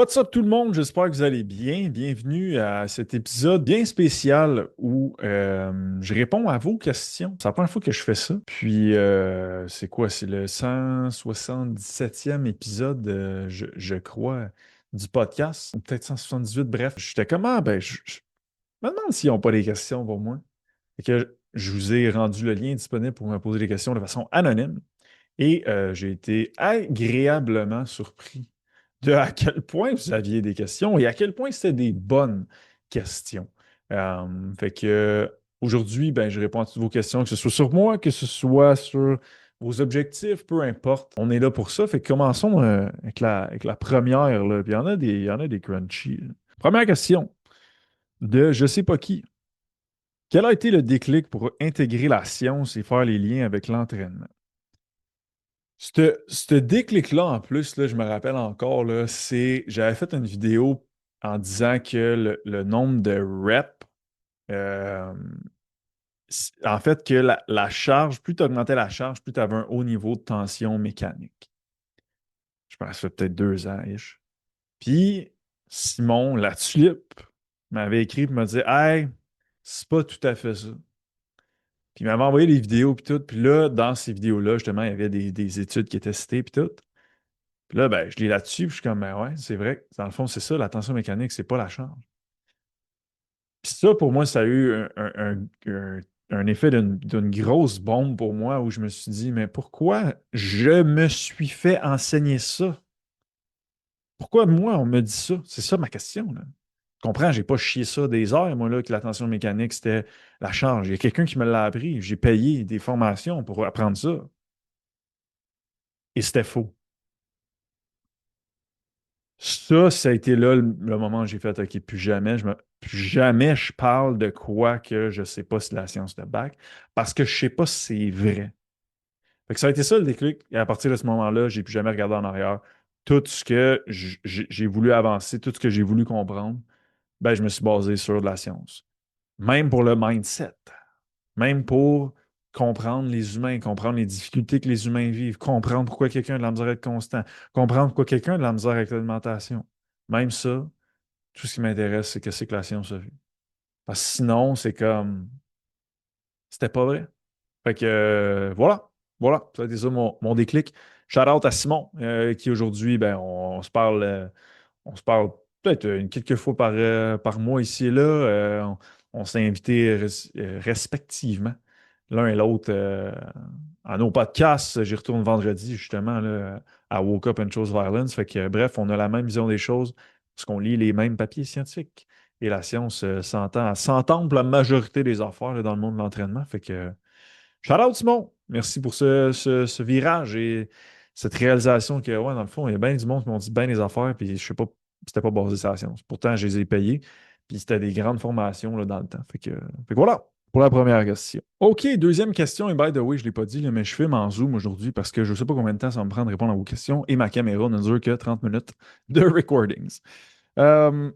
What's up tout le monde, j'espère que vous allez bien. Bienvenue à cet épisode bien spécial où je réponds à vos questions. C'est la première fois que je fais ça. Puis c'est quoi? C'est le 177e épisode, je crois, du podcast. Ou peut-être 178, bref. J'étais comme, je me demande s'ils n'ont pas des questions pour moi. Et que je vous ai rendu le lien disponible pour me poser des questions de façon anonyme. Et j'ai été agréablement surpris de à quel point vous aviez des questions et à quel point c'était des bonnes questions. Fait que aujourd'hui, ben, je réponds à toutes vos questions, que ce soit sur moi, que ce soit sur vos objectifs, peu importe. On est là pour ça. Fait que commençons avec la première, là. Puis il y en a des crunchy, là. Première question de je sais pas qui. Quel a été le déclic pour intégrer la science et faire les liens avec l'entraînement? Ce déclic-là, en plus, là, je me rappelle encore, là, j'avais fait une vidéo en disant que le nombre de reps, euh, en fait, que la charge, plus tu augmentais la charge, plus tu avais un haut niveau de tension mécanique. Je pense que ça fait peut-être 2 ans-ish. Puis, Simon, la tulipe, m'avait écrit et m'a dit Hey, c'est pas tout à fait ça. Puis, il m'avait envoyé des vidéos, puis tout. Puis là, dans ces vidéos-là, justement, il y avait des études qui étaient citées, puis tout. Puis là, ben, je lis là-dessus, puis je suis comme, ben ouais, c'est vrai. Dans le fond, c'est ça, la tension mécanique, c'est pas la charge. Puis ça, pour moi, ça a eu un effet d'une grosse bombe pour moi où je me suis dit, mais pourquoi je me suis fait enseigner ça? Pourquoi moi, on me dit ça? C'est ça ma question, là. Je comprends, j'ai pas chié ça des heures, moi, là, que la tension mécanique, c'était la charge. Il y a quelqu'un qui me l'a appris. J'ai payé des formations pour apprendre ça. Et c'était faux. Ça a été là le moment où j'ai fait OK, plus jamais je parle de quoi que je sais pas si la science de bac, parce que je sais pas si c'est vrai. Fait que ça a été ça le déclic. Et à partir de ce moment-là, j'ai plus jamais regardé en arrière. Tout ce que j'ai voulu avancer, tout ce que j'ai voulu comprendre, ben, je me suis basé sur de la science. Même pour le mindset, même pour comprendre les humains, comprendre les difficultés que les humains vivent, comprendre pourquoi quelqu'un a de la misère à être constant, comprendre pourquoi quelqu'un a de la misère avec l'alimentation. Même ça, tout ce qui m'intéresse, c'est que c'est que la science a vu. Parce que sinon, c'est comme, c'était pas vrai. Fait que voilà, ça a été ça mon déclic. Shout out à Simon, qui aujourd'hui, ben, on se parle peut-être quelques fois par mois ici et là. On s'est invités respectivement l'un et l'autre à nos podcasts. J'y retourne vendredi, justement, là, à Woke Up and Chose Violence. Fait que, bref, on a la même vision des choses parce qu'on lit les mêmes papiers scientifiques. Et la science s'entend pour la majorité des affaires là, dans le monde de l'entraînement. Fait que, shout out Simon! Merci pour ce virage et cette réalisation que, ouais, dans le fond, il y a bien du monde qui m'ont dit bien des affaires, puis je sais pas, c'était pas basé sur la science. Pourtant, je les ai payés, puis c'était des grandes formations là, dans le temps. Fait que voilà, pour la première question. OK, deuxième question, et by the way, je ne l'ai pas dit, là, mais je filme en Zoom aujourd'hui parce que je ne sais pas combien de temps ça va me prendre de répondre à vos questions et ma caméra ne dure que 30 minutes de recordings. Euh,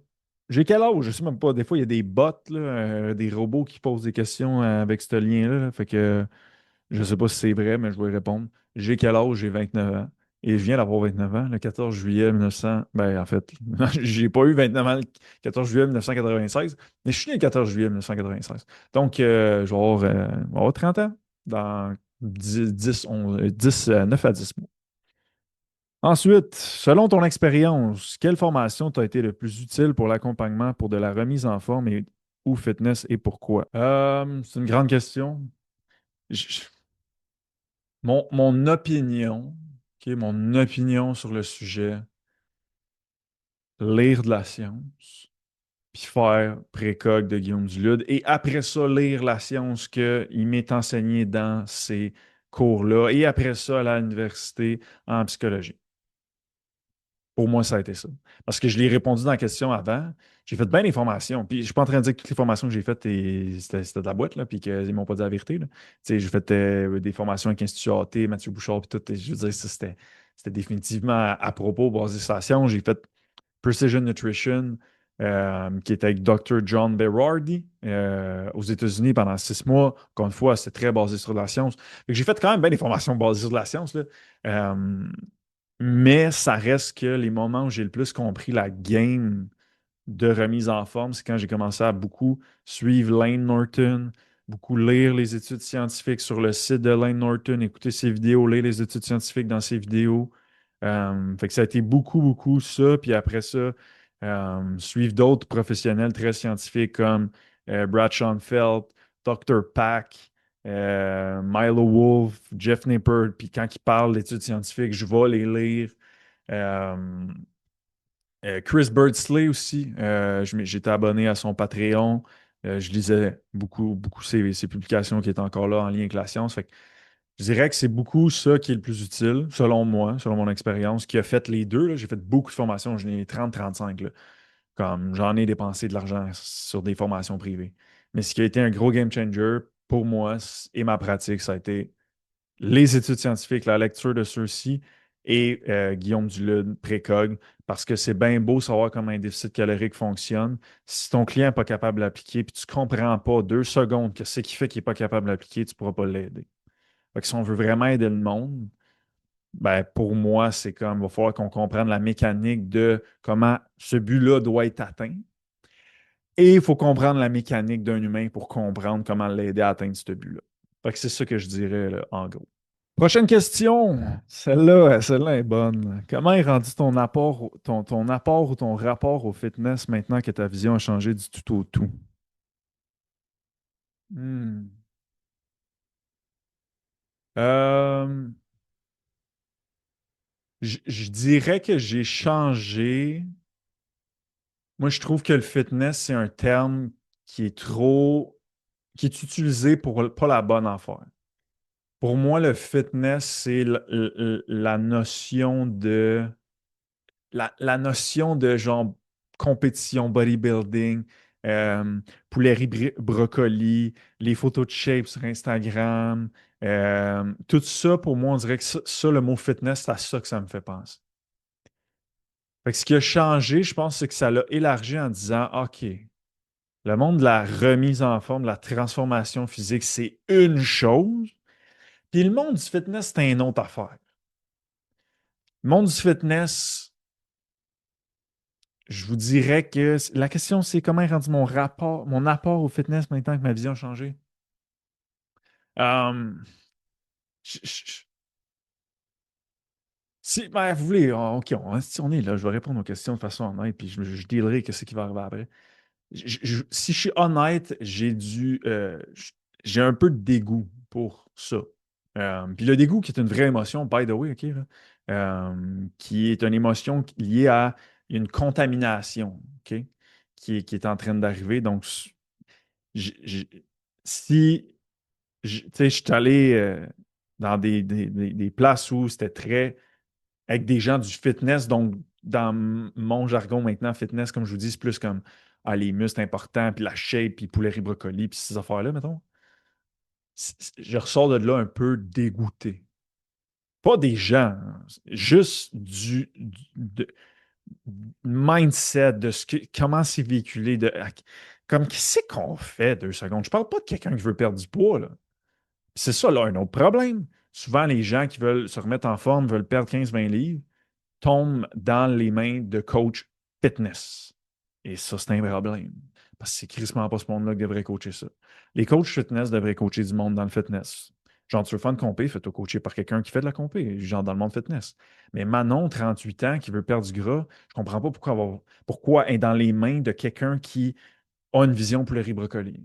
j'ai quel âge? Je sais même pas. Des fois, il y a des bots, là, des robots qui posent des questions avec ce lien-là. Là. Fait que je sais pas si c'est vrai, mais je vais y répondre. J'ai quel âge? J'ai 29 ans. Et je viens d'avoir 29 ans le 14 juillet 1900. Ben, en fait, j'ai pas eu 29 ans le 14 juillet 1996, mais je suis né le 14 juillet 1996. Donc, je vais avoir 30 ans dans 10 11, 10, 9 à 10 mois. Ensuite, selon ton expérience, quelle formation t'a été le plus utile pour l'accompagnement pour de la remise en forme ou fitness et pourquoi? C'est une grande question. Je- mon opinion, mon opinion sur le sujet, lire de la science, puis faire précoque de Guillaume Dulude, et après ça, lire la science qu'il m'est enseigné dans ces cours-là, et après ça, à l'université en psychologie. Pour moi, ça a été ça. Parce que je l'ai répondu dans la question avant. J'ai fait bien des formations. Puis je suis pas en train de dire que toutes les formations que j'ai faites, c'était de la boîte, là, puis qu'ils m'ont pas dit la vérité. Là. Tu sais, j'ai fait des formations avec Institut AT, Mathieu Bouchard, puis tout. Et je veux dire, ça, c'était définitivement à propos, basé sur la science. J'ai fait Precision Nutrition, qui était avec Dr. John Berardi aux États-Unis pendant 6 mois. Encore une fois, c'était très basé sur la science. Fait que j'ai fait quand même bien des formations basées sur la science. Là. Euh, Mais ça reste que les moments où j'ai le plus compris la game de remise en forme, c'est quand j'ai commencé à beaucoup suivre Lane Norton, beaucoup lire les études scientifiques sur le site de Lane Norton, écouter ses vidéos, lire les études scientifiques dans ses vidéos. Fait que ça a été beaucoup, beaucoup ça. Puis après ça, suivre d'autres professionnels très scientifiques comme Brad Schoenfeld, Dr. Pack, Milo Wolf, Jeff Nippert. Puis quand ils parlent d'études scientifiques, je vais les lire. Euh, Chris Birdsley aussi, j'étais abonné à son Patreon. Je lisais beaucoup, beaucoup ses publications qui étaient encore là en lien avec la science. Fait que je dirais que c'est beaucoup ça qui est le plus utile, selon moi, selon mon expérience, qui a fait les deux, là. J'ai fait beaucoup de formations, j'en ai 30-35, là. Comme j'en ai dépensé de l'argent sur des formations privées. Mais ce qui a été un gros game changer pour moi et ma pratique, ça a été les études scientifiques, la lecture de ceux-ci et Guillaume Duluth, Précog, parce que c'est bien beau savoir comment un déficit calorique fonctionne. Si ton client n'est pas capable de l'appliquer, puis tu ne comprends pas 2 secondes que ce qui fait qu'il n'est pas capable de l'appliquer, tu ne pourras pas l'aider. Fait que si on veut vraiment aider le monde, ben pour moi, c'est comme, il va falloir qu'on comprenne la mécanique de comment ce but-là doit être atteint. Et il faut comprendre la mécanique d'un humain pour comprendre comment l'aider à atteindre ce but-là. Fait que c'est ça que je dirais là, en gros. Prochaine question. Celle-là est bonne. Comment est rendu ton apport ou ton rapport au fitness maintenant que ta vision a changé du tout au tout? Hmm. Euh, je dirais que j'ai changé. Moi, je trouve que le fitness, c'est un terme qui est trop, qui est utilisé pour pas la bonne affaire. Pour moi, le fitness, c'est la notion de la notion de genre compétition, bodybuilding, euh, poulet brocoli, les photos de shape sur Instagram, tout ça, pour moi, on dirait que ça, le mot fitness, c'est à ça que ça me fait penser. Fait que ce qui a changé, je pense, c'est que ça l'a élargi en disant, OK, le monde de la remise en forme, de la transformation physique, c'est une chose, puis le monde du fitness, c'est une autre affaire. Le monde du fitness, je vous dirais que la question, c'est comment est rendu mon apport au fitness maintenant que ma vision a changé? Euh, je- je- si ben, vous voulez, OK, si on est là, je vais répondre aux questions de façon honnête, puis je dealerai avec ce qui va arriver après. Si je suis honnête, j'ai un peu de dégoût pour ça. Puis le dégoût, qui est une vraie émotion, by the way, OK, là, qui est une émotion liée à une contamination, OK, qui est en train d'arriver. Donc, j- j- si, tu sais, je suis allé dans des places où c'était très, avec des gens du fitness, donc dans mon jargon maintenant, fitness, comme je vous dis, c'est plus comme les muscles importants, puis la shape, puis poulet riz brocoli, puis ces affaires-là, mettons. Je ressors de là un peu dégoûté. Pas des gens, hein, juste du mindset de comment c'est véhiculé, comme qu'est-ce qu'on fait 2 secondes. Je parle pas de quelqu'un qui veut perdre du poids, là. C'est ça, là, un autre problème. Souvent, les gens qui veulent se remettre en forme, veulent perdre 15-20 livres, tombent dans les mains de coachs fitness. Et ça, c'est un vrai problème. Parce que c'est crissement pas ce monde-là qui devrait coacher ça. Les coachs fitness devraient coacher du monde dans le fitness. Genre, tu veux faire une compé, fais-toi coacher par quelqu'un qui fait de la compé, genre dans le monde fitness. Mais Manon, 38 ans, qui veut perdre du gras, je comprends pas pourquoi elle est dans les mains de quelqu'un qui a une vision pour le riz brocoli.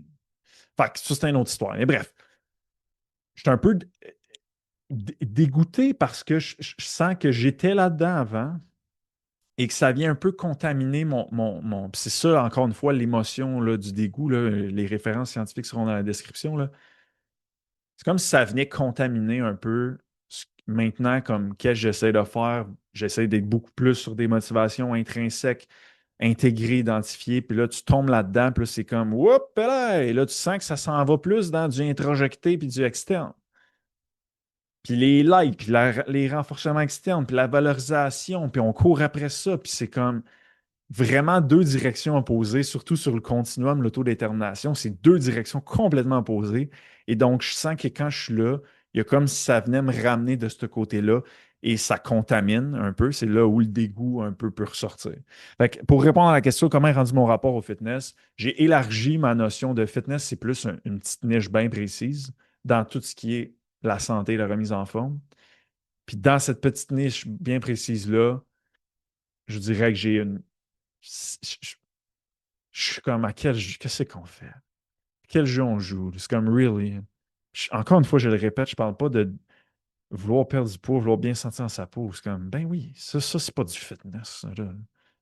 Fait que ça, c'est une autre histoire. Mais bref, je suis un peu dégoûté parce que je sens que j'étais là-dedans avant et que ça vient un peu contaminer Puis c'est ça, encore une fois, l'émotion là, du dégoût. Là, les références scientifiques seront dans la description. Là. C'est comme si ça venait contaminer un peu maintenant, comme qu'est-ce que j'essaie de faire. J'essaie d'être beaucoup plus sur des motivations intrinsèques, intégrées, identifiées. Puis là, tu tombes là-dedans, puis là, c'est comme, oups, là, et là, tu sens que ça s'en va plus dans du introjecté puis du externe. Puis les likes, puis les renforcements externes, puis la valorisation, puis on court après ça, puis c'est comme vraiment deux directions opposées, surtout sur le continuum, l'autodétermination, c'est deux directions complètement opposées. Et donc, je sens que quand je suis là, il y a comme si ça venait me ramener de ce côté-là. et ça contamine un peu. C'est là où le dégoût un peu peut ressortir. Fait que pour répondre à la question, comment est rendu mon rapport au fitness, j'ai élargi ma notion de fitness. C'est plus une petite niche bien précise dans tout ce qui est la santé et la remise en forme. Puis dans cette petite niche bien précise-là, je dirais que j'ai une. Je suis comme à quel jeu, qu'est-ce qu'on fait? Quel jeu on joue? C'est comme really. Encore une fois, je le répète, je parle pas de vouloir perdre du poids, vouloir bien se sentir dans sa peau. C'est comme, ben oui, ça c'est pas du fitness, ça, là.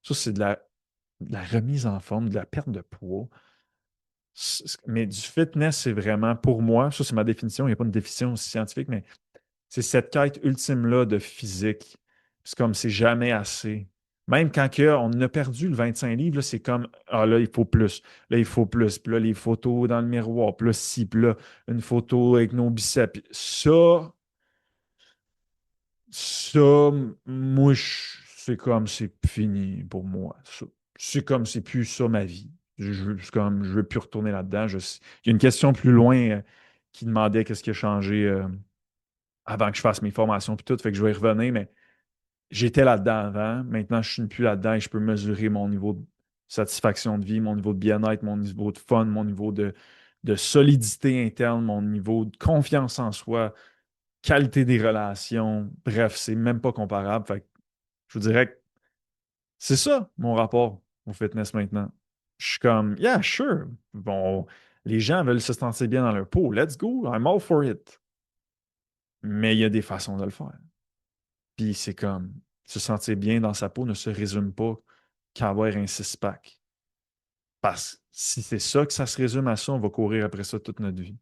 Ça, c'est de la remise en forme, de la perte de poids. Mais du fitness, c'est vraiment, pour moi, ça c'est ma définition, il n'y a pas une définition scientifique, mais c'est cette quête ultime-là de physique. C'est comme c'est jamais assez. Même quand on a perdu le 25 livres, là, c'est comme ah là, il faut plus. Là, il faut plus. Puis là, les photos dans le miroir, plus ci, puis là, une photo avec nos biceps. Ça, moi, c'est comme c'est fini pour moi. C'est comme c'est plus ça ma vie. C'est comme je veux plus retourner là-dedans. Il y a une question plus loin qui demandait qu'est-ce qui a changé avant que je fasse mes formations puis tout, fait que je vais y revenir, mais j'étais là-dedans avant. Maintenant, je ne suis plus là-dedans et je peux mesurer mon niveau de satisfaction de vie, mon niveau de bien-être, mon niveau de fun, mon niveau de solidité interne, mon niveau de confiance en soi, qualité des relations. Bref, c'est même pas comparable. Fait que je vous dirais que c'est ça, mon rapport au fitness maintenant. Je suis comme, yeah, sure. Bon, les gens veulent se sentir bien dans leur peau. Let's go. I'm all for it. Mais il y a des façons de le faire. Puis c'est comme, se sentir bien dans sa peau ne se résume pas qu'à avoir un six-pack. Parce que si c'est ça que ça se résume à ça, on va courir après ça toute notre vie.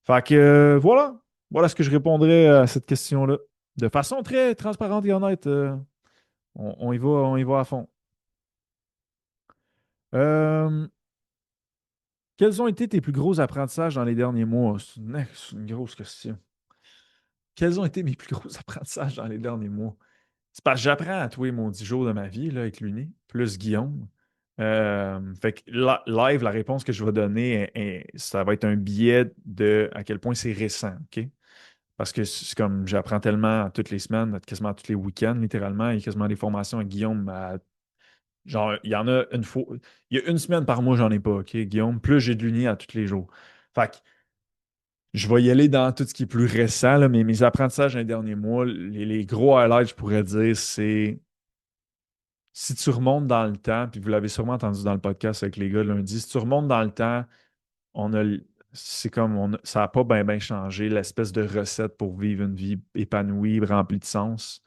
Fait que voilà. Voilà ce que je répondrais à cette question-là. De façon très transparente et honnête, on y va à fond. Euh, quels ont été tes plus gros apprentissages dans les derniers mois? C'est une grosse question. Quels ont été mes plus gros apprentissages dans les derniers mois? C'est parce que j'apprends à tous les maudits jours de ma vie là, avec l'Uni, plus Guillaume. Fait que live, la réponse que je vais donner, ça va être un billet de à quel point c'est récent, OK? Parce que c'est comme j'apprends tellement toutes les semaines, quasiment tous les week-ends, littéralement. Il y a quasiment des formations avec Guillaume. Genre, il y en a une fois. Il y a une semaine par mois, j'en ai pas, OK, Guillaume? Plus j'ai de l'Uni à tous les jours. Fait que je vais y aller dans tout ce qui est plus récent, là, mais mes apprentissages dans les derniers mois, les gros highlights, je pourrais dire, c'est si tu remontes dans le temps, puis vous l'avez sûrement entendu dans le podcast avec les gars de lundi, si tu remontes dans le temps, on a, c'est comme ça n'a pas bien changé, l'espèce de recette pour vivre une vie épanouie, remplie de sens.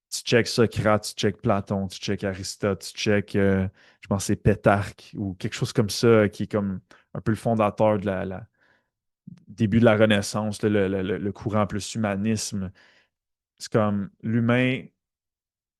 Tu checkes Socrate, tu checkes Platon, tu checkes Aristote, tu checkes, je pense que c'est Pétarque ou quelque chose comme ça, qui est comme un peu le fondateur de la début de la Renaissance, le courant plus humanisme. C'est comme l'humain,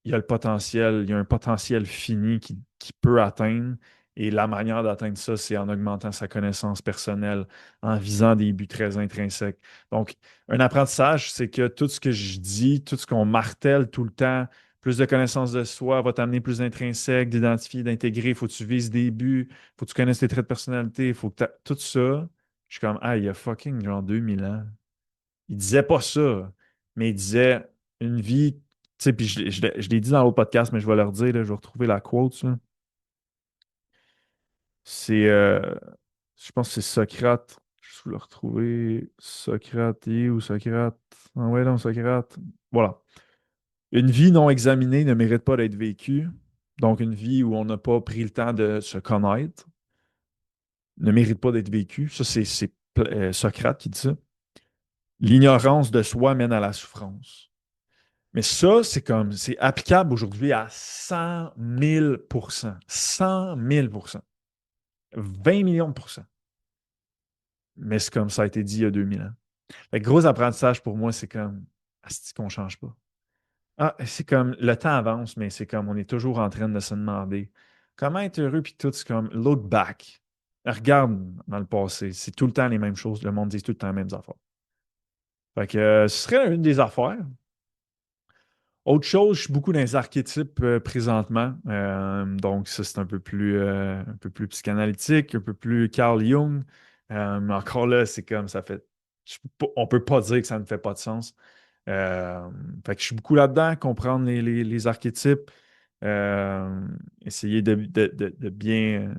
il y a un potentiel fini qui peut atteindre. Et la manière d'atteindre ça, c'est en augmentant sa connaissance personnelle, en visant des buts très intrinsèques. Donc, un apprentissage, c'est que tout ce que je dis, tout ce qu'on martèle tout le temps, plus de connaissance de soi va t'amener plus d'intrinsèque, d'identifier, d'intégrer. Il faut que tu vises des buts, il faut que tu connaisses tes traits de personnalité, il faut que tout ça. Je suis comme, ah, il y a fucking genre 2000 ans. Il disait pas ça, mais il disait une vie, tu sais, puis je l'ai dit dans l'autre podcast, mais je vais leur dire, là, je vais retrouver la quote, là. C'est, je pense que c'est Socrate. Je vais le retrouver. Socrate, ou Socrate? Ah ouais, non, Socrate. Voilà. Une vie non examinée ne mérite pas d'être vécue. Donc, une vie où on n'a pas pris le temps de se connaître ne mérite pas d'être vécue. Ça, c'est Socrate qui dit ça. L'ignorance de soi mène à la souffrance. Mais ça, c'est applicable aujourd'hui à 100 000 %. 100 000 %. 20 millions de pourcents. Mais c'est comme ça a été dit il y a 2000 ans. Le gros apprentissage pour moi, c'est comme, c'est qu'on ne change pas. Ah, c'est comme, le temps avance, mais c'est comme, on est toujours en train de se demander comment être heureux, puis tout, c'est comme, look back. Regarde dans le passé, c'est tout le temps les mêmes choses. Le monde dit tout le temps les mêmes affaires. Fait que ce serait une des affaires. Autre chose, je suis beaucoup dans les archétypes présentement. Donc, ça, c'est un peu plus psychanalytique, un peu plus Carl Jung. Mais encore là, c'est comme ça fait. On peut pas dire que ça ne fait pas de sens. Euh, Fait que je suis beaucoup là-dedans, comprendre les archétypes, euh, essayer de bien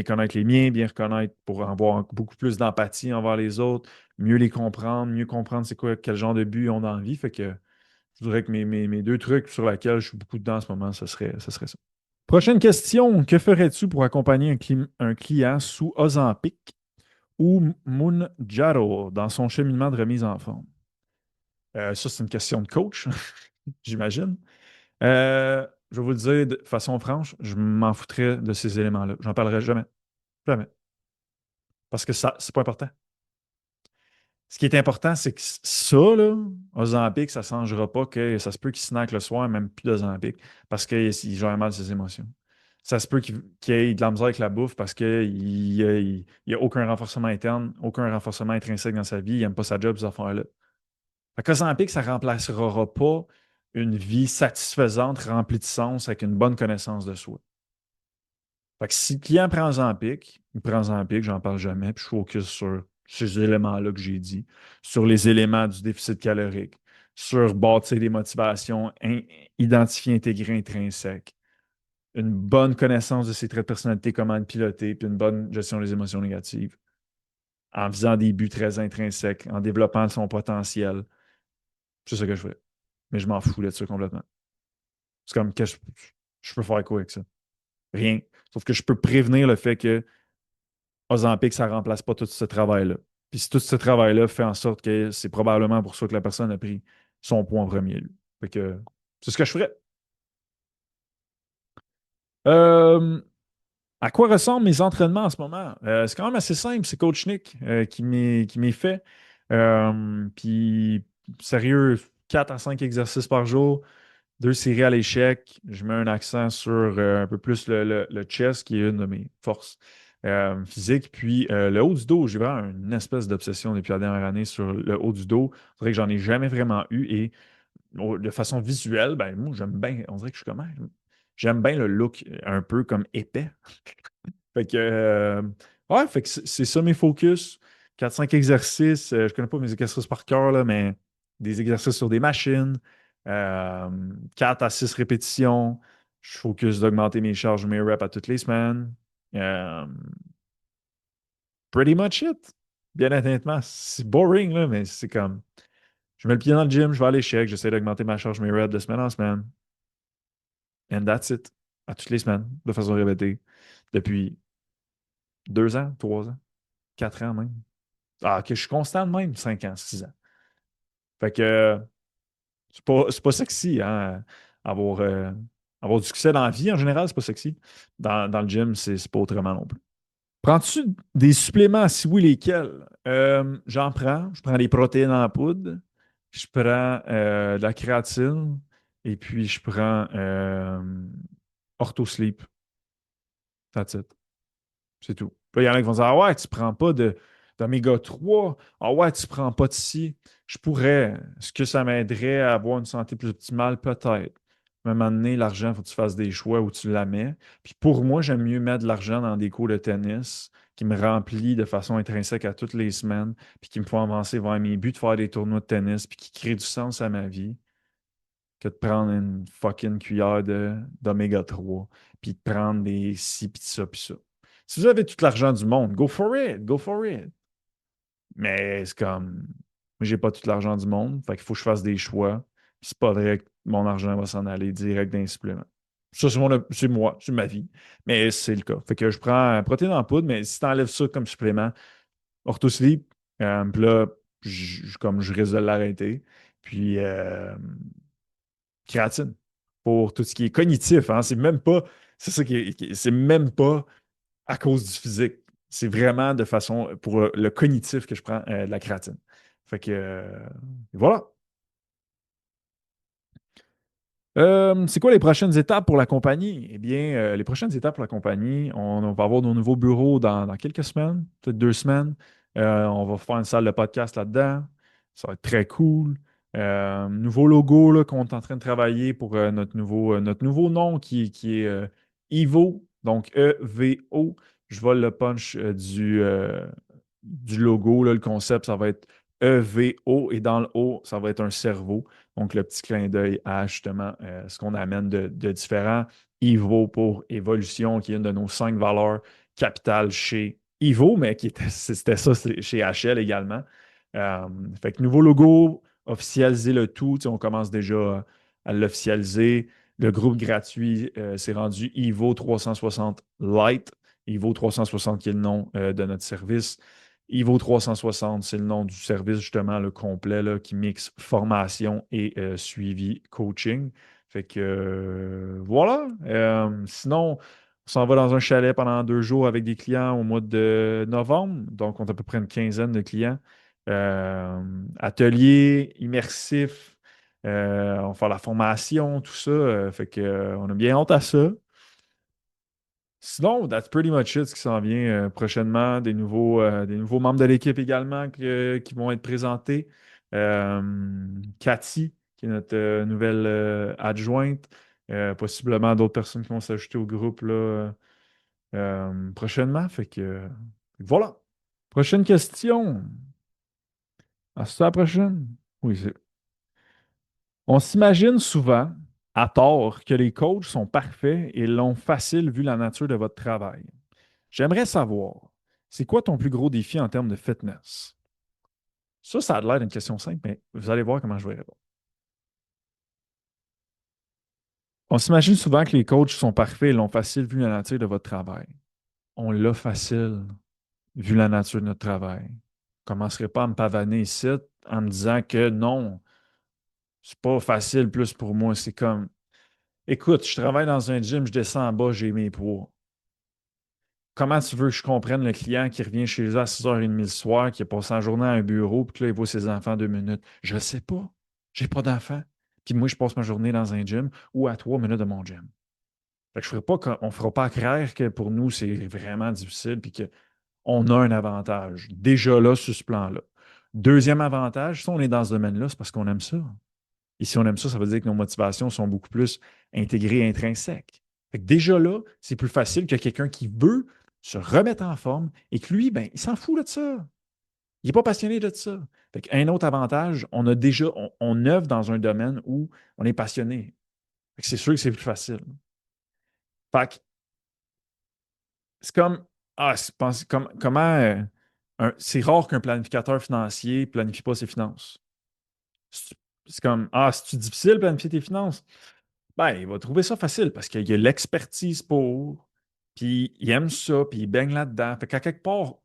connaître les miens, bien reconnaître pour avoir beaucoup plus d'empathie envers les autres, mieux comprendre c'est quoi, quel genre de but on a envie. Fait que je dirais que mes deux trucs sur lesquels je suis beaucoup dedans en ce moment, ce serait ça. Prochaine question. Que ferais-tu pour accompagner un client sous Ozempic ou Mounjaro dans son cheminement de remise en forme? Ça, c'est une question de coach, j'imagine. Je vais vous le dire de façon franche, je m'en foutrais de ces éléments-là. J'en parlerai jamais. Jamais. Parce que ça, c'est pas important. Ce qui est important, c'est que ça, là, Ozempic, ça ne changera pas que ça se peut qu'il snack le soir, même plus d'Ozempic, parce qu'il gère mal ses émotions. Ça se peut qu'il ait de la misère avec la bouffe parce qu'il n'y a aucun renforcement interne, aucun renforcement intrinsèque dans sa vie, il n'aime pas sa job, ces affaires-là. Fait qu'Ozempic, ça ne remplacera pas une vie satisfaisante, remplie de sens, avec une bonne connaissance de soi. Fait que si le client prend Ozempic, il prend Ozempic, j'en parle jamais, puis je focus sur ces éléments-là que j'ai dit, sur les éléments du déficit calorique, sur bâtir des motivations, identifier, intégrer, intrinsèques, une bonne connaissance de ses traits de personnalité, comment le piloter, puis une bonne gestion des émotions négatives, en visant des buts très intrinsèques, en développant son potentiel. C'est ça que je ferais. Mais je m'en fous de ça complètement. C'est comme, que je peux faire quoi avec ça? Rien. Sauf que je peux prévenir le fait que Ozempic, ça ne remplace pas tout ce travail-là. Puis si tout ce travail-là fait en sorte que c'est probablement pour ça que la personne a pris son point en premier lieu. Fait que c'est ce que je ferais. Euh, à quoi ressemblent mes entraînements en ce moment? C'est quand même assez simple. C'est Coach Nick qui m'est fait. Puis, sérieux, 4 à 5 exercices par jour, deux séries à l'échec. Je mets un accent sur un peu plus le chest, qui est une de mes forces physiques. Puis le haut du dos, j'ai vraiment une espèce d'obsession depuis la dernière année sur le haut du dos. C'est vrai que j'en ai jamais vraiment eu. Et de façon visuelle, ben moi, j'aime bien. On dirait que je suis comment? J'aime bien le look un peu comme épais. Fait que, ouais, fait que c'est ça mes focus. 4-5 exercices. Je connais pas mes exercices par cœur, là, mais des exercices sur des machines. 4 à 6 répétitions. Je focus d'augmenter mes charges, mes reps à toutes les semaines. Euh, Pretty much it. Bien honnêtement, c'est boring, là, mais c'est comme, je mets le pied dans le gym, je vais à l'échec, j'essaie d'augmenter ma charge, mes reps de semaine en semaine. And that's it. À toutes les semaines, de façon répétée. Depuis 2 ans, 3 ans, 4 ans même. Ah, que je suis constant de même, 5 ans, 6 ans. Fait que c'est pas sexy, hein, avoir, euh, avoir du succès dans la vie en général, c'est pas sexy. Dans le gym, c'est pas autrement non plus. Prends-tu des suppléments? Si oui, lesquels? J'en prends. Je prends des protéines en poudre. Je prends de la créatine. Et puis, je prends OrthoSleep. That's it. C'est tout. Puis là, il y en a qui vont dire: Ah ouais, tu prends pas d'oméga 3. Ah ouais, tu prends pas de ci. Je pourrais. Est-ce que ça m'aiderait à avoir une santé plus optimale? Peut-être. Mais à un moment donné, l'argent, il faut que tu fasses des choix où tu la mets. Puis pour moi, j'aime mieux mettre de l'argent dans des cours de tennis qui me remplit de façon intrinsèque à toutes les semaines, puis qui me font avancer vers mes buts de faire des tournois de tennis, puis qui créent du sens à ma vie, que de prendre une fucking cuillère d'oméga 3, puis de prendre des ci, puis ça, puis ça. Si vous avez tout l'argent du monde, go for it, go for it. Mais c'est comme, j'ai pas tout l'argent du monde, fait qu'il faut que je fasse des choix. Puis c'est pas vrai que mon argent va s'en aller direct d'un supplément. Ça, c'est moi, c'est ma vie. Mais c'est le cas. Fait que je prends protéines en poudre, mais si tu enlèves ça comme supplément, OrthoSleep, puis là, comme je risque de l'arrêter. Puis créatine pour tout ce qui est cognitif. Hein. C'est même pas, c'est ça c'est même pas à cause du physique. C'est vraiment de façon pour le cognitif que je prends de la créatine. Fait que voilà. C'est quoi les prochaines étapes pour la compagnie? Eh bien, les prochaines étapes pour la compagnie, on va avoir nos nouveaux bureaux dans quelques semaines, peut-être 2 semaines. On va faire une salle de podcast là-dedans. Ça va être très cool. Nouveau logo là, qu'on est en train de travailler pour notre nouveau nom qui est Evo, donc EVO. Je vole le punch du logo. Là, le concept, ça va être EVO et dans le O, ça va être un cerveau. Donc, le petit clin d'œil à justement ce qu'on amène de différent. Evo pour évolution, qui est une de nos 5 valeurs capitales chez Evo, mais c'était ça chez HL également. Euh, Fait que nouveau logo, officialiser le tout. Tu sais, on commence déjà à l'officialiser. Le groupe gratuit s'est rendu Evo 360 Lite. Evo 360 qui est le nom de notre service. Evo 360, c'est le nom du service justement le complet là, qui mixe formation et suivi coaching. Fait que voilà. Sinon, on s'en va dans un chalet pendant 2 jours avec des clients au mois de novembre. Donc, on a à peu près une quinzaine de clients. Atelier immersif. On va faire la formation, tout ça. Fait que, on a bien hâte à ça. Sinon, that's pretty much it, ce qui s'en vient prochainement. Des nouveaux membres de l'équipe également qui vont être présentés. Cathy, qui est notre nouvelle adjointe. Possiblement d'autres personnes qui vont s'ajouter au groupe là, prochainement. Fait que voilà. Prochaine question. À la prochaine. Oui, on s'imagine souvent, à tort, que les coachs sont parfaits et l'ont facile vu la nature de votre travail. J'aimerais savoir, c'est quoi ton plus gros défi en termes de fitness? Ça a l'air d'une question simple, mais vous allez voir comment je vais répondre. On s'imagine souvent que les coachs sont parfaits et l'ont facile vu la nature de votre travail. On l'a facile vu la nature de notre travail. Je ne commencerai pas à me pavaner ici en me disant que non, c'est pas facile plus pour moi. C'est comme, écoute, je travaille dans un gym, je descends en bas, j'ai mes poids. Comment tu veux que je comprenne le client qui revient chez eux à 6h30 le soir, qui a passé sa journée à un bureau, puis que là, il voit ses enfants 2 minutes? Je ne sais pas. J'ai pas d'enfants. Puis moi, je passe ma journée dans un gym ou à 3 minutes de mon gym. Fait que je ferai pas, on ne fera pas croire que pour nous, c'est vraiment difficile puis qu'on a un avantage. Déjà là, sur ce plan-là. Deuxième avantage, si on est dans ce domaine-là, c'est parce qu'on aime ça. Et si on aime ça, ça veut dire que nos motivations sont beaucoup plus intégrées et intrinsèques. Fait que déjà là, c'est plus facile que quelqu'un qui veut se remettre en forme et que lui, ben, il s'en fout de ça. Il n'est pas passionné de ça. Fait qu'un autre avantage, on œuvre dans un domaine où on est passionné. Fait que c'est sûr que c'est plus facile. Fait que c'est comme, comment, c'est rare qu'un planificateur financier planifie pas ses finances. C'est comme, c'est-tu difficile de planifier tes finances? Ben, il va trouver ça facile parce qu'il a l'expertise pour, puis il aime ça, puis il baigne là-dedans. Fait qu'à quelque part,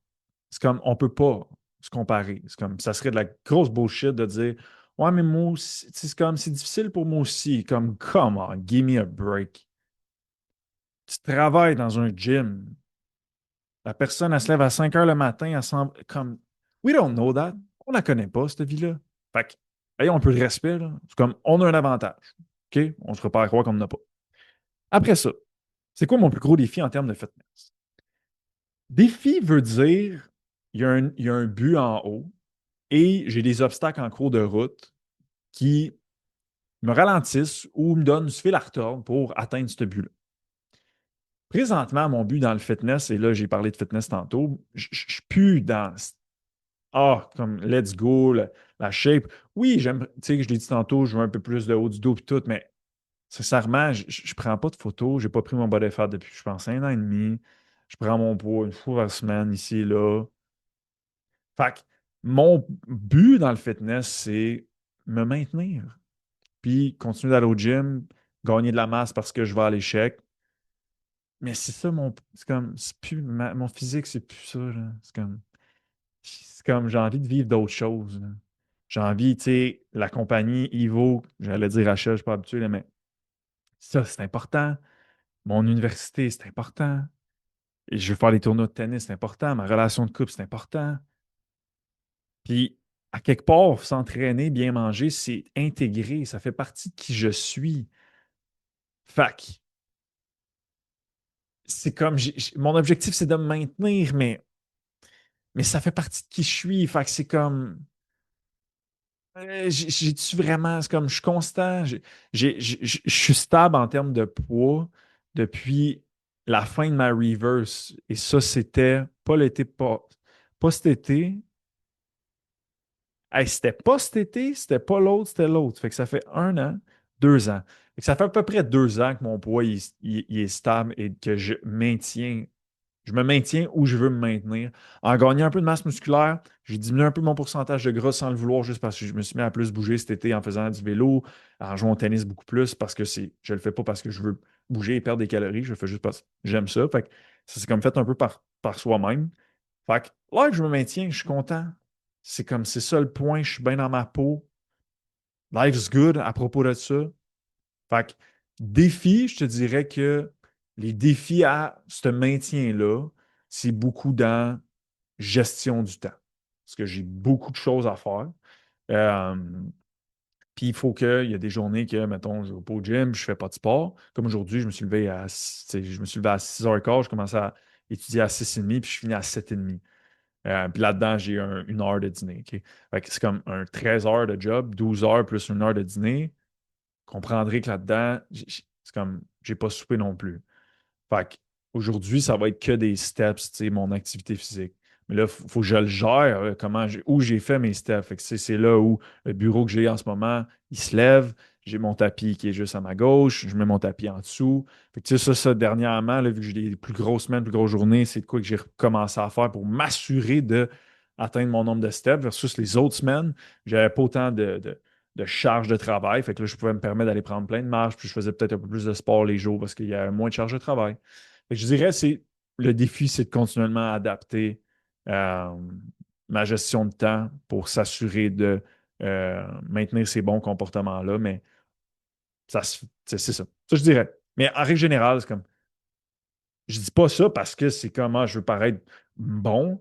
c'est comme, on peut pas se comparer. C'est comme, ça serait de la grosse bullshit de dire, ouais, mais moi aussi, tu sais, c'est comme, c'est difficile pour moi aussi. Comme, come on, give me a break. Tu travailles dans un gym. La personne, elle se lève à 5 heures le matin, elle s'en, comme, we don't know that. On la connaît pas, cette vie-là. Fait que, ayons un peu de respect, là. C'est comme, on a un avantage. OK? On ne se pas à croire qu'on n'en a pas. Après ça, c'est quoi mon plus gros défi en termes de fitness? Défi veut dire il y a un but en haut et j'ai des obstacles en cours de route qui me ralentissent ou me donnent du fil à retordre pour atteindre ce but-là. Présentement, mon but dans le fitness, et là, j'ai parlé de fitness tantôt, je ne suis plus dans comme let's go, la shape. Oui, j'aime, tu sais, je l'ai dit tantôt, je veux un peu plus de haut du dos et tout, mais sincèrement, je ne prends pas de photos. Je n'ai pas pris mon body fat depuis, je pense, 1 an et demi. Je prends mon poids une fois par semaine, ici et là. Fait que mon but dans le fitness, c'est me maintenir. Puis continuer d'aller au gym, gagner de la masse parce que je vais à l'échec. Mais c'est ça, c'est comme, c'est plus, mon physique, c'est plus ça, là. C'est comme, j'ai envie de vivre d'autres choses, là. J'ai envie, tu sais, la compagnie Evo, j'allais dire Rachel, je ne suis pas habitué, là, mais ça, c'est important. Mon université, c'est important. Et je veux faire les tournois de tennis, c'est important. Ma relation de couple, c'est important. Puis, à quelque part, s'entraîner, bien manger, c'est intégré. Ça fait partie de qui je suis. Fac. C'est comme, mon objectif, c'est de me maintenir, mais ça fait partie de qui je suis. Fait que c'est comme, j'ai-tu vraiment, c'est comme, je suis constant. Je suis stable en termes de poids depuis la fin de ma reverse. Et ça, c'était pas l'été, pas cet été, Hey, c'était pas cet été, c'était pas l'autre, c'était l'autre. Fait que ça fait 1 an, 2 ans. Fait que ça fait à peu près 2 ans que mon poids il est stable et que je me maintiens où je veux me maintenir. En gagnant un peu de masse musculaire, j'ai diminué un peu mon pourcentage de gras sans le vouloir, juste parce que je me suis mis à plus bouger cet été en faisant du vélo, en jouant au tennis beaucoup plus, parce que je le fais pas parce que je veux bouger et perdre des calories, je le fais juste parce que j'aime ça. Fait que ça s'est comme fait un peu par soi-même. Fait que là, je me maintiens, je suis content. C'est ça le point, je suis bien dans ma peau. Life's good à propos de ça. Fait que défi, je te dirais que les défis à ce maintien-là, c'est beaucoup dans gestion du temps. Parce que j'ai beaucoup de choses à faire. Euh, Puis il faut qu'il y a des journées que, mettons, je ne vais pas au gym, je ne fais pas de sport. Comme aujourd'hui, je me suis levé à 6h15, je commençais à étudier à 6h30, puis je finis à 7h30. Puis là-dedans, j'ai 1 heure de dîner. OK? Fait que c'est comme un 13 heures de job, 12 heures plus 1 heure de dîner. Comprendrez que là-dedans, c'est comme, j'ai pas soupé non plus. Fait qu'aujourd'hui, ça va être que des steps, tu sais, mon activité physique. Mais là, il faut que je le gère, où j'ai fait mes steps. Fait que c'est là où le bureau que j'ai en ce moment, il se lève. J'ai mon tapis qui est juste à ma gauche. Je mets mon tapis en dessous. Fait que tu sais, ça, dernièrement, là, vu que j'ai des plus grosses semaines, plus grosses journées, c'est de quoi que j'ai recommencé à faire pour m'assurer de atteindre mon nombre de steps versus les autres semaines. J'avais pas autant de charge de travail. Fait que là, je pouvais me permettre d'aller prendre plein de marches, puis je faisais peut-être un peu plus de sport les jours parce qu'il y avait moins de charge de travail. Fait que je dirais, le défi, c'est de continuellement adapter euh, ma gestion de temps pour s'assurer de maintenir ces bons comportements-là. Mais c'est ça. Ça, je dirais. Mais en règle générale, c'est comme, je dis pas ça parce que c'est comme, je veux paraître bon.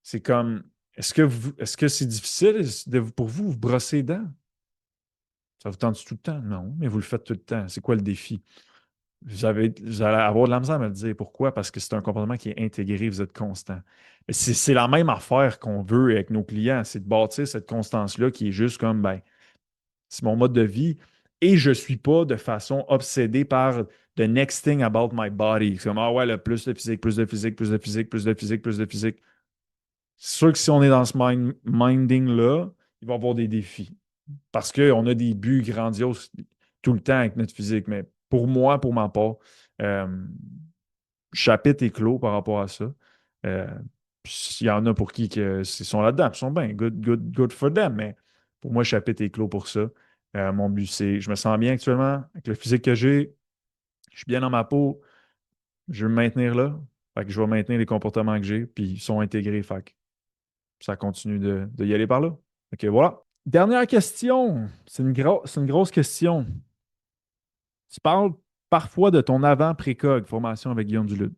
C'est comme, est-ce que c'est difficile pour vous, vous brosser les dents? Ça vous tente tout le temps? Non, mais vous le faites tout le temps. C'est quoi le défi? Vous allez avoir de la misère à me le dire. Pourquoi? Parce que c'est un comportement qui est intégré, vous êtes constant. C'est la même affaire qu'on veut avec nos clients, c'est de bâtir cette constance-là qui est juste comme, ben, c'est mon mode de vie et je ne suis pas de façon obsédé par the next thing about my body. C'est comme, ah ouais, le plus de physique, plus de physique, plus de physique, plus de physique, plus de physique. C'est sûr que si on est dans ce minding-là, il va y avoir des défis. Parce qu'on a des buts grandioses tout le temps avec notre physique. Mais pour moi, pour ma part, euh, chapitre est clos par rapport à ça. Euh, Puis il y en a pour qui ils sont là-dedans, puis ils sont bien, good for them, mais pour moi, chapitre est clos pour ça. Mon but, c'est, je me sens bien actuellement avec le physique que j'ai, je suis bien dans ma peau, je veux me maintenir là, fait que je vais maintenir les comportements que j'ai, puis ils sont intégrés, fait que ça continue de y aller par là. OK, voilà. Dernière question, c'est une grosse question. Tu parles parfois de ton avant précog, formation avec Guillaume Duluth.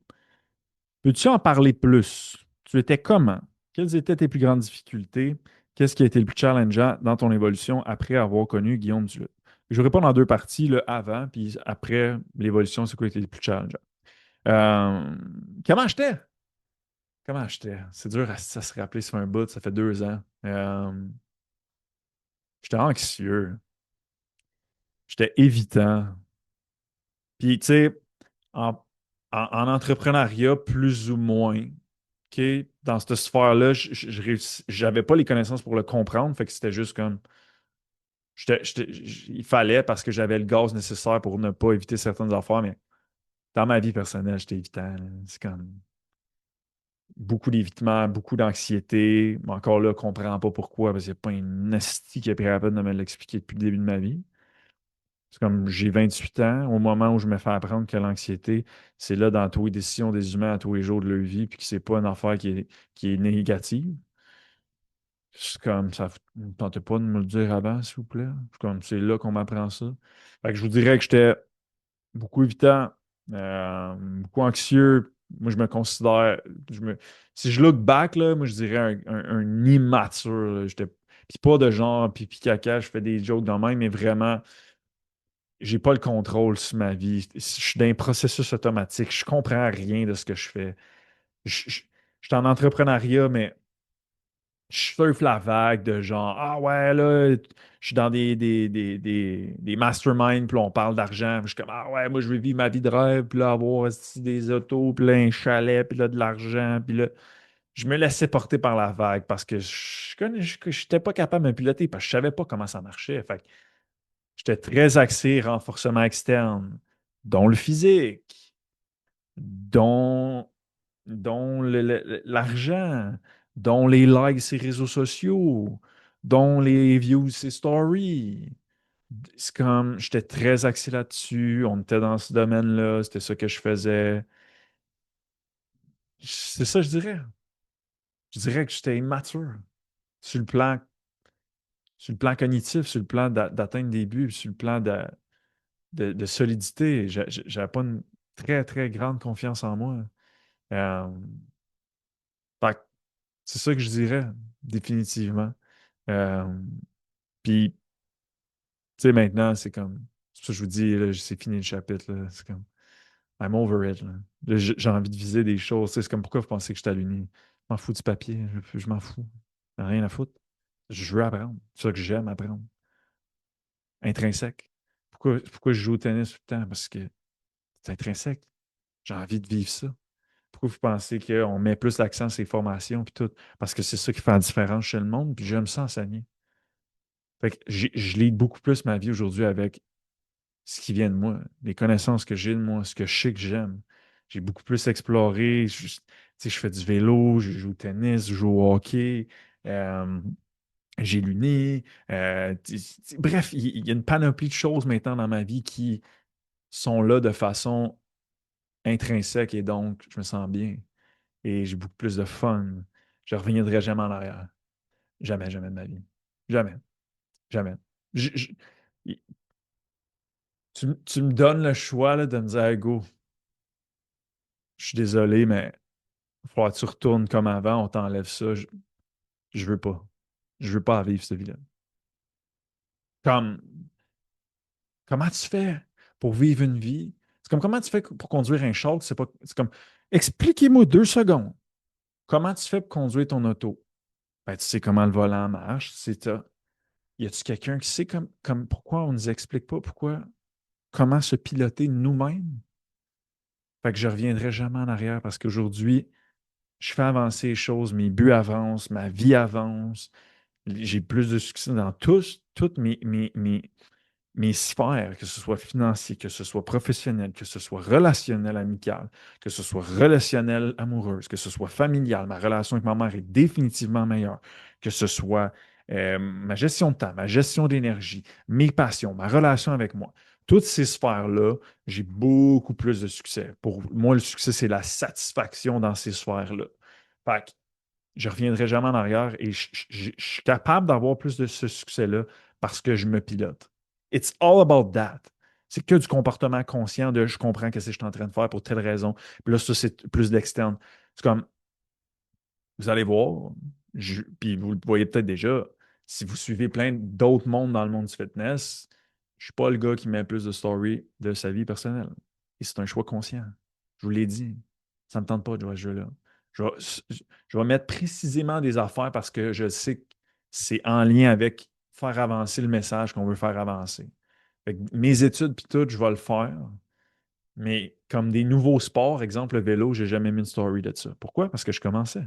Peux-tu en parler plus? Tu étais comment? Quelles étaient tes plus grandes difficultés? Qu'est-ce qui a été le plus challengeant dans ton évolution après avoir connu Guillaume Duluth? Je vais répondre en deux parties, le avant, puis après l'évolution, c'est quoi qui a été le plus challengeant? Euh, Comment j'étais? Comment j'étais? C'est dur à se rappeler sur un bout, ça fait 2 ans. J'étais anxieux, j'étais évitant. Puis, tu sais, en, en entrepreneuriat, plus ou moins, OK, dans cette sphère-là, j'avais pas les connaissances pour le comprendre, fait que c'était juste comme, il fallait parce que j'avais le gaz nécessaire pour ne pas éviter certaines affaires, mais dans ma vie personnelle, j'étais évitant, là. C'est comme beaucoup d'évitement, beaucoup d'anxiété, mais encore là, je comprends pas pourquoi, parce qu'il n'y a pas une asti qui a pris la peine de me l'expliquer depuis le début de ma vie. C'est comme j'ai 28 ans, au moment où je me fais apprendre que l'anxiété, c'est là dans toutes les décisions des humains à tous les jours de leur vie, puis que c'est pas une affaire qui est négative. C'est comme ça, ne me tentez pas de me le dire avant, s'il vous plaît. C'est comme c'est là qu'on m'apprend ça. Fait que je vous dirais que j'étais beaucoup évitant, beaucoup anxieux. Moi, je me considère. Si je look back, là, moi, je dirais un immature, là. Puis pas de genre pipi caca, je fais des jokes dans même, mais vraiment j'ai pas le contrôle sur ma vie. Je suis dans un processus automatique. Je comprends rien de ce que je fais. Je suis en entrepreneuriat, mais je surfe la vague de genre, ah ouais, là, je suis dans des masterminds, puis là, on parle d'argent. Puis je suis comme, ah ouais, moi, je veux vivre ma vie de rêve, puis là, avoir esti, des autos, puis là, un chalet, puis là, de l'argent, puis là. je me laissais porter par la vague parce que je n'étais pas capable de me piloter parce que je ne savais pas comment ça marchait. Fait que j'étais très axé renforcement externe, dont le physique, dont, dont l'argent, dont les likes sur les réseaux sociaux, dont les views sur stories. C'est comme, j'étais très axé là-dessus, on était dans ce domaine-là, c'était ça que je faisais. C'est ça, je dirais. Je dirais que j'étais immature sur le plan, sur le plan cognitif, sur le plan d'atteindre des buts, sur le plan de solidité. J'avais pas une très, très grande confiance en moi. Euh, fait que c'est ça que je dirais, définitivement. Euh, Puis, tu sais, maintenant, c'est comme, c'est pour ça que je vous dis, là, c'est fini le chapitre, là. C'est comme, I'm over it, là. Là, j'ai envie de viser des choses. Tu sais, c'est comme, pourquoi vous pensez que je suis à l'uni? Je m'en fous du papier, je m'en fous. Rien à foutre. Je veux apprendre. C'est ça que j'aime apprendre. Intrinsèque. Pourquoi je joue au tennis tout le temps? Parce que c'est intrinsèque. J'ai envie de vivre ça. Pourquoi vous pensez qu'on met plus l'accent sur les formations puis tout? Parce que c'est ça qui fait la différence chez le monde, puis j'aime ça enseigner. Fait que je lis beaucoup plus ma vie aujourd'hui avec ce qui vient de moi, les connaissances que j'ai de moi, ce que je sais que j'aime. J'ai beaucoup plus exploré. Tu sais, je fais du vélo, je joue au tennis, je joue au hockey, euh, j'ai l'uni. Bref, il y a une panoplie de choses maintenant dans ma vie qui sont là de façon intrinsèque et donc je me sens bien et j'ai beaucoup plus de fun. Je ne reviendrai jamais en arrière. Jamais, jamais de ma vie. Jamais, jamais. Je- je- tu me donnes le choix là, de me dire, Hey, go, je suis désolé, mais il va falloir que tu retournes comme avant, on t'enlève ça. Je veux pas. Je veux pas vivre cette vie-là. Comme, comment tu fais pour vivre une vie? C'est comme comment tu fais pour conduire un char? C'est pas, c'est comme, expliquez-moi 2 secondes. Comment tu fais pour conduire ton auto? Ben, tu sais comment le volant marche. Y a-tu quelqu'un qui sait pourquoi on ne nous explique pas comment se piloter nous-mêmes? Fait que je ne reviendrai jamais en arrière parce qu'aujourd'hui, je fais avancer les choses, mes buts avancent, ma vie avance, j'ai plus de succès dans toutes mes sphères, que ce soit financier, que ce soit professionnel, que ce soit relationnel, amical, que ce soit relationnel, amoureuse, que ce soit familial. Ma relation avec ma mère est définitivement meilleure. Que ce soit ma gestion de temps, ma gestion d'énergie, mes passions, ma relation avec moi. Toutes ces sphères-là, j'ai beaucoup plus de succès. Pour moi, le succès, c'est la satisfaction dans ces sphères-là. Fait que je ne reviendrai jamais en arrière et je suis capable d'avoir plus de ce succès-là parce que je me pilote. It's all about that. C'est que du comportement conscient de je comprends ce que je suis en train de faire pour telle raison. Puis là, ça, c'est plus d'externe. C'est comme, vous allez voir, puis vous le voyez peut-être déjà, si vous suivez plein d'autres mondes dans le monde du fitness, je ne suis pas le gars qui met plus de story de sa vie personnelle. Et c'est un choix conscient. Je vous l'ai dit. Ça ne me tente pas de jouer à ce jeu-là. Je vais, je vais mettre précisément des affaires parce que je sais que c'est en lien avec faire avancer le message qu'on veut faire avancer. Fait que mes études, puis tout, je vais le faire. Mais comme des nouveaux sports, exemple le vélo, je n'ai jamais mis une story de ça. Pourquoi? Parce que je commençais.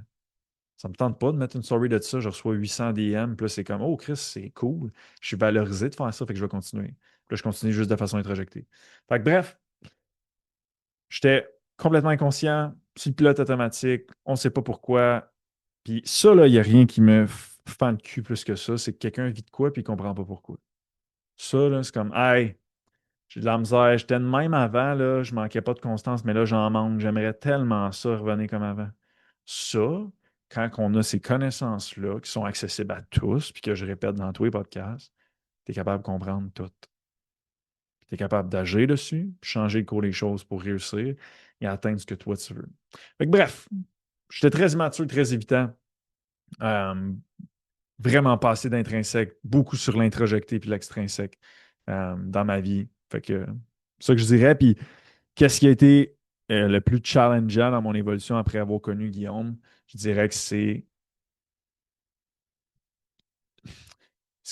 Ça ne me tente pas de mettre une story de ça. Je reçois 800 DM. Puis là, c'est comme, oh, Chris, c'est cool. Je suis valorisé de faire ça. Fait que je vais continuer. Puis là, je continue juste de façon introjectée. Fait que bref, j'étais complètement inconscient, sur le pilote automatique. On ne sait pas pourquoi. Puis ça, là, il n'y a rien qui me fend le cul plus que ça. C'est que quelqu'un vit de quoi puis il ne comprend pas pourquoi. Ça, là, c'est comme, hey, j'ai de la misère. J'étais de même avant, là, je manquais pas de constance, mais là, j'en manque. J'aimerais tellement ça revenir comme avant. Ça, quand on a ces connaissances-là qui sont accessibles à tous, puis que je répète dans tous les podcasts, tu es capable de comprendre tout. Tu es capable d'agir dessus, puis changer le cours des choses pour réussir et atteindre ce que toi tu veux. Fait que, bref, j'étais très immature, très évitant. Euh, Vraiment passé d'intrinsèque, beaucoup sur l'introjecté puis l'extrinsèque dans ma vie. Fait que c'est ça que je dirais. Puis qu'est-ce qui a été le plus challengeant dans mon évolution après avoir connu Guillaume? Je dirais que c'est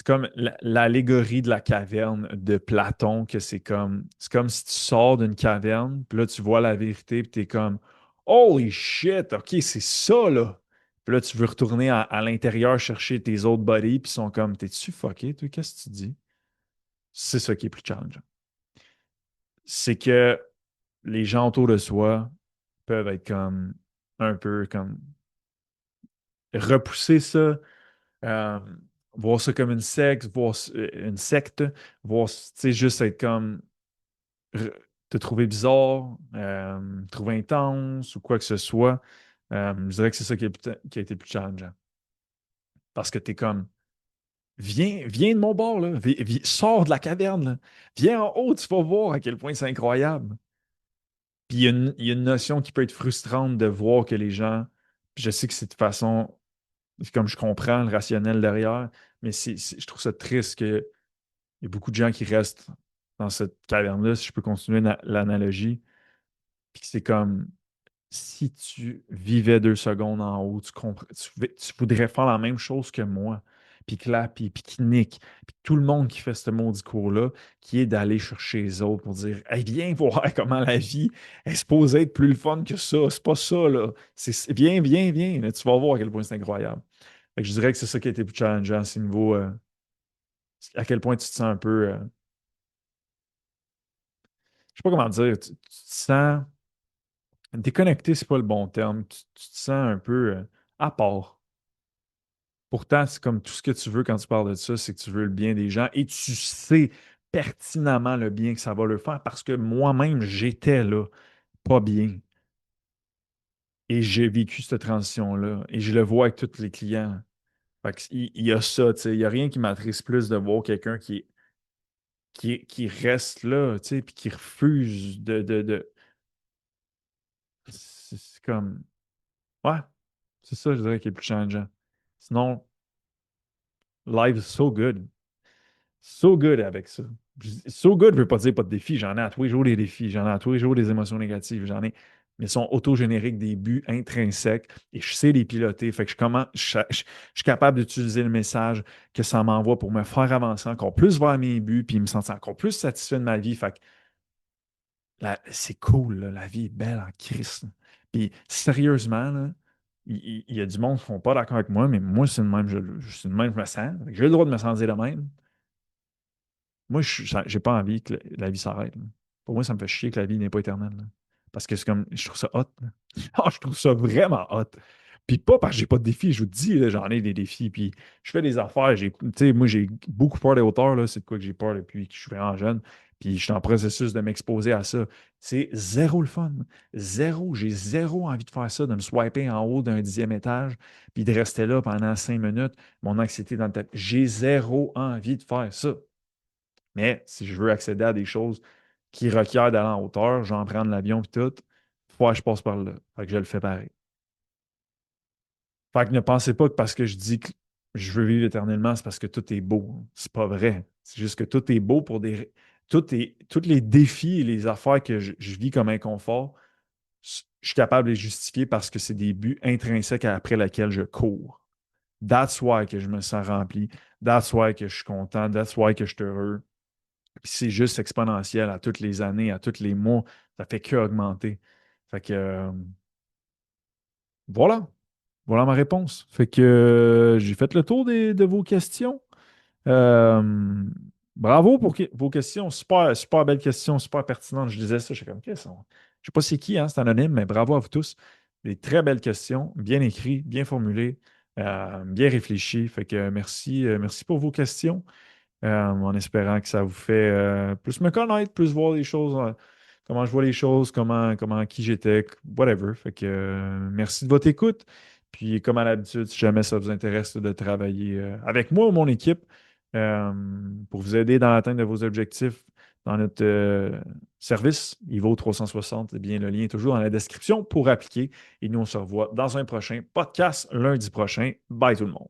comme l'allégorie de la caverne de Platon, que c'est comme si tu sors d'une caverne, puis là tu vois la vérité, puis tu es comme Holy shit, ok, c'est ça là. Puis là, tu veux retourner à l'intérieur chercher tes autres buddies, puis ils sont comme, t'es-tu fucké, toi? Qu'est-ce que tu dis? C'est ça qui est plus challengeant. C'est que les gens autour de soi peuvent être comme un peu comme repousser ça, euh, voir ça comme une secte, voir, tu sais, juste être comme re- te trouver bizarre, te trouver intense ou quoi que ce soit. Je dirais que c'est ça qui a été le plus challengeant. Parce que tu es comme, viens de mon bord, là. Sors de la caverne, là. Viens en haut, tu vas voir à quel point c'est incroyable. Puis il y a une notion qui peut être frustrante de voir que les gens, puis je sais que c'est de façon, comme je comprends le rationnel derrière, mais je trouve ça triste qu'il y a beaucoup de gens qui restent dans cette caverne-là, si je peux continuer l'analogie, puis que c'est comme si tu vivais 2 secondes en haut, tu voudrais faire la même chose que moi, puis clapper, puis qui nique, puis tout le monde qui fait ce maudit cours-là, qui est d'aller chercher les autres pour dire hey, viens voir comment la vie est supposée être plus le fun que ça. C'est pas ça, là. Viens, là, tu vas voir à quel point c'est incroyable. Fait que je dirais que c'est ça qui a été plus challengeant, c'est niveau à quel point tu te sens un peu. Je sais pas comment dire, tu te sens. Déconnecté, c'est pas le bon terme. Tu te sens un peu à part. Pourtant, c'est comme tout ce que tu veux quand tu parles de ça, c'est que tu veux le bien des gens et tu sais pertinemment le bien que ça va leur faire parce que moi-même, j'étais là, pas bien. Et j'ai vécu cette transition-là. Et je le vois avec tous les clients. Fait que il y a ça, tu sais. Il n'y a rien qui m'attriste plus de voir quelqu'un qui reste là, tu sais, puis qui refuse c'est comme. Ouais, c'est ça, je dirais, qui est plus challengeant. Sinon, life is so good. So good avec ça. So good ne veut pas dire pas de défis. J'en ai à tous les jours des défis. J'en ai à tous les jours des émotions négatives. J'en ai. Mais ils sont autogénériques des buts intrinsèques et je sais les piloter. Fait que je suis capable d'utiliser le message que ça m'envoie pour me faire avancer encore plus vers mes buts puis me sentir encore plus satisfait de ma vie. Fait que c'est cool, là. La vie est belle en Christ. Puis sérieusement, là, il y a du monde qui ne sont pas d'accord avec moi, mais moi, c'est le même, c'est le même, je me sens. J'ai le droit de me sentir de même. Moi, j'ai pas envie que la vie s'arrête, là. Pour moi, ça me fait chier que la vie n'est pas éternelle, là. Parce que c'est comme, je trouve ça hot, là. Ah, je trouve ça vraiment hot. Puis pas parce que j'ai pas de défis, je vous dis, là, j'en ai des défis. Puis je fais des affaires. Tu sais, moi, j'ai beaucoup peur des hauteurs, là. C'est de quoi que j'ai peur depuis que je suis vraiment jeune. Puis je suis en processus de m'exposer à ça. C'est zéro le fun. Zéro. J'ai zéro envie de faire ça, de me swiper en haut d'un 10e étage, puis de rester là pendant 5 minutes, mon anxiété dans le tête. J'ai zéro envie de faire ça. Mais si je veux accéder à des choses qui requièrent d'aller en hauteur, j'en prends l'avion et tout, faut que je passe par là. Fait que je le fais pareil. Fait que ne pensez pas que parce que je dis que je veux vivre éternellement, c'est parce que tout est beau. C'est pas vrai. C'est juste que tout est beau pour des. Tous les défis et les affaires que je vis comme inconfort, je suis capable de les justifier parce que c'est des buts intrinsèques après lesquels je cours. That's why que je me sens rempli. That's why que je suis content. That's why que je suis heureux. Puis c'est juste exponentiel à toutes les années, à tous les mois. Ça fait que augmenter. Fait que voilà. Voilà ma réponse. Fait que j'ai fait le tour de vos questions. Euh, bravo pour vos questions. Super, super belles questions, super pertinentes. Je disais ça, je suis comme, qu'est-ce que je sais pas c'est qui, hein, c'est anonyme, mais bravo à vous tous. Des très belles questions, bien écrites, bien formulées, bien réfléchies. Fait que merci pour vos questions. En espérant que ça vous fait plus me connaître, plus voir les choses, comment je vois les choses, comment qui j'étais, whatever. Fait que merci de votre écoute. Puis, comme à l'habitude, si jamais ça vous intéresse de travailler avec moi ou mon équipe euh, pour vous aider dans l'atteinte de vos objectifs dans notre service IVO 360, eh bien, le lien est toujours dans la description pour appliquer. Et nous, on se revoit dans un prochain podcast lundi prochain. Bye tout le monde.